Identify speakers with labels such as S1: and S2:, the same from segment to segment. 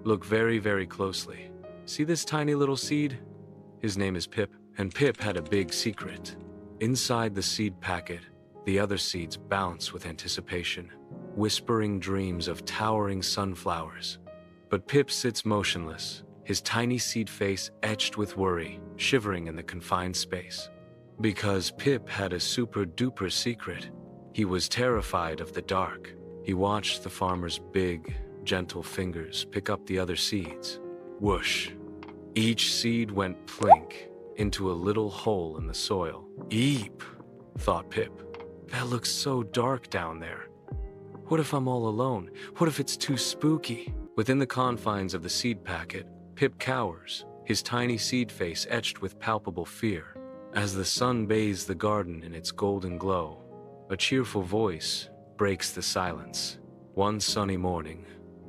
S1: Look very, very closely. See this tiny little seed? His name is Pip, and Pip had a big secret. Inside the seed packet, the other seeds bounce with anticipation, whispering dreams of towering sunflowers. But Pip sits motionless, his tiny seed face etched with worry, shivering in the confined space. Because Pip had a super-duper secret, he was terrified of the dark. He watched the farmer's big, gentle fingers pick up the other seeds. Whoosh! Each seed went plink into a little hole in the soil. Eep! Thought Pip. That looks so dark down there. What if I'm all alone? What if it's too spooky? Within the confines of the seed packet, Pip cowers, his tiny seed face etched with palpable fear. As the sun bathes the garden in its golden glow, a cheerful voice breaks the silence. One sunny morning,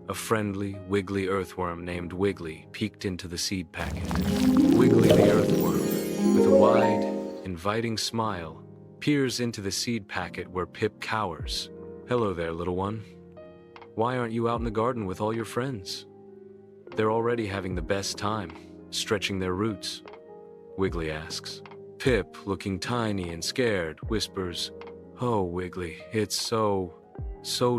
S1: a friendly, wiggly earthworm named Wiggly peeked into the seed packet. Wiggly the earthworm, with a wide, inviting smile, peers into the seed packet where Pip cowers. Hello there, little one. Why aren't you out in the garden with all your friends? They're already having the best time, stretching their roots. Wiggly asks. Pip, looking tiny and scared, whispers, "Oh, Wiggly, it's so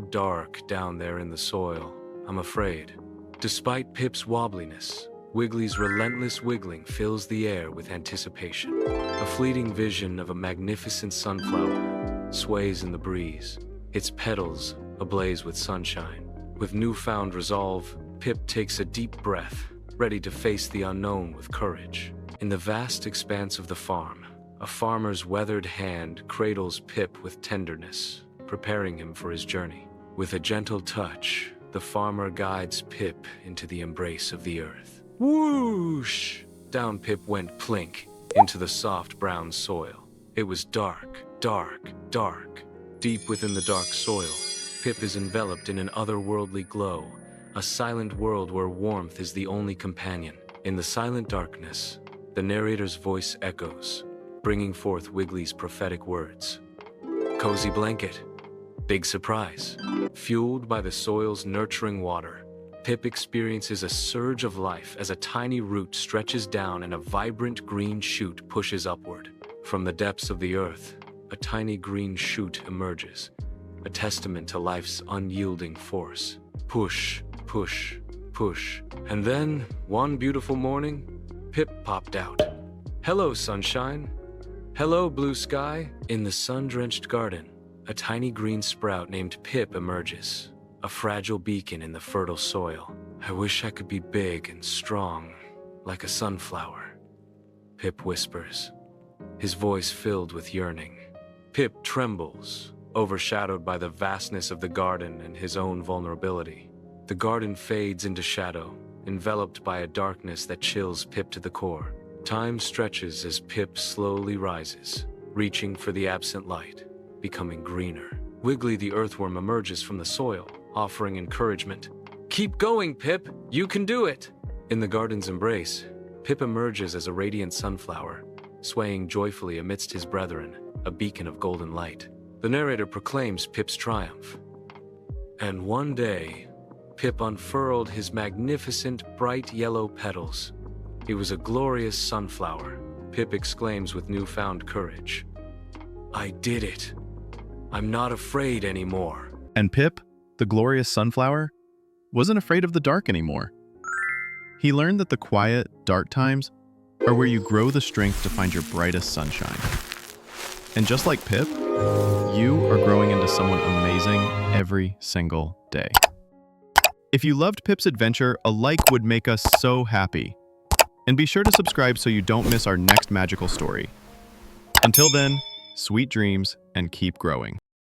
S1: dark down there in the soil. I'm afraid." Despite Pip's wobbliness, Wiggly's relentless wiggling fills the air with anticipation. A fleeting vision of a magnificent sunflower sways in the breeze, its petals ablaze with sunshine. With newfound resolve, Pip takes a deep breath, ready to face the unknown with courage. In the vast expanse of the farm, a farmer's weathered hand cradles Pip with tenderness, preparing him for his journey. With a gentle touch, the farmer guides Pip into the embrace of the earth. Whoosh! Down Pip went plink into the soft brown soil. It was dark, dark, dark. Deep within the dark soil, Pip is enveloped in an otherworldly glow, a silent world where warmth is the only companion. In the silent darkness, the narrator's voice echoes, bringing forth Wiggly's prophetic words. Cozy blanket. Big surprise. Fueled by the soil's nurturing water, Pip experiences a surge of life as a tiny root stretches down and a vibrant green shoot pushes upward. From the depths of the earth, a tiny green shoot emerges, a testament to life's unyielding force. Push, push, push. And then, one beautiful morning, Pip popped out. Hello, sunshine. Hello, blue sky. In the sun-drenched garden, a tiny green sprout named Pip emerges, a fragile beacon in the fertile soil. I wish I could be big and strong, like a sunflower, Pip whispers, his voice filled with yearning. Pip trembles, overshadowed by the vastness of the garden and his own vulnerability. The garden fades into shadow, enveloped by a darkness that chills Pip to the core. Time stretches as Pip slowly rises, reaching for the absent light, becoming greener. Wiggly the earthworm emerges from the soil, offering encouragement. Keep going, Pip! You can do it! In the garden's embrace, Pip emerges as a radiant sunflower, swaying joyfully amidst his brethren, a beacon of golden light. The narrator proclaims Pip's triumph. And one day, Pip unfurled his magnificent, bright yellow petals. He was a glorious sunflower, Pip exclaims with newfound courage. I did it. I'm not afraid anymore.
S2: And Pip, the glorious sunflower, wasn't afraid of the dark anymore. He learned that the quiet, dark times are where you grow the strength to find your brightest sunshine. And just like Pip, you are growing into someone amazing every single day. If you loved Pip's adventure, a like would make us so happy. And be sure to subscribe so you don't miss our next magical story. Until then, sweet dreams and keep growing.